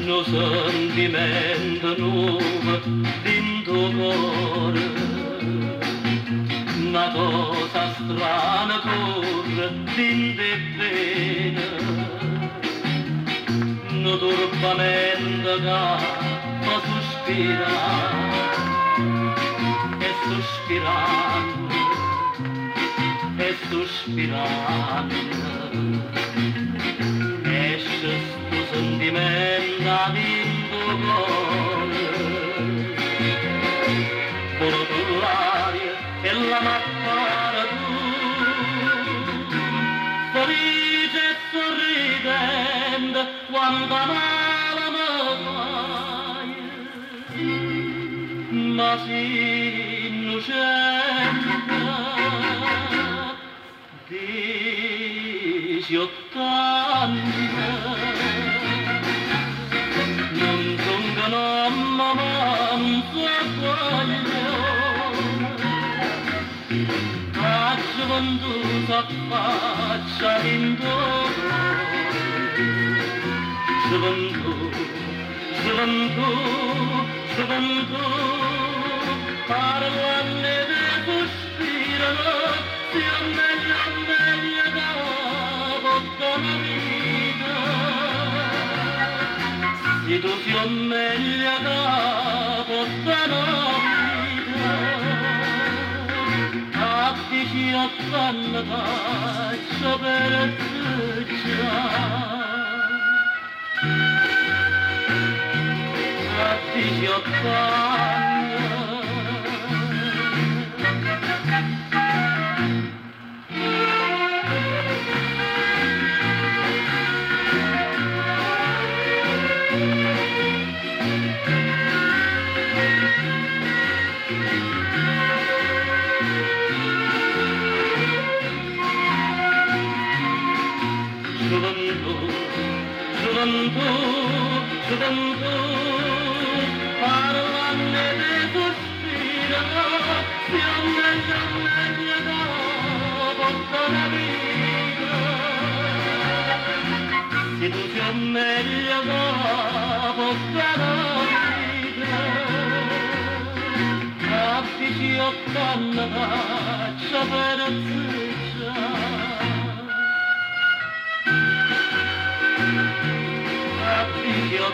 Lo sentimento nuovo dentro cuore, una cosa strana corre dentro e bene, un turbamento che fa sospirare e sospirando e sospirando esce sto sentimento dentro cuore, con l'aria e la mappara tu, felice e sorridente quando male mi fai, ma si innocente di 18 anni. Non sono mamma, non so sbaglio, la gioventù s'affaccia intorno, gioventù, gioventù, gioventù, parlano e sospirano, sia meglio da tutta la vita. E tu sia meglio da tutta la vita, a ti ci attanno faccia per a ti ci attanno. Gioventù, gioventù, parlano e sospirano, sia meglio da tutta la vita. Se tu sia meglio da tutta la vita, abbici 80 faccia per zicciare. Io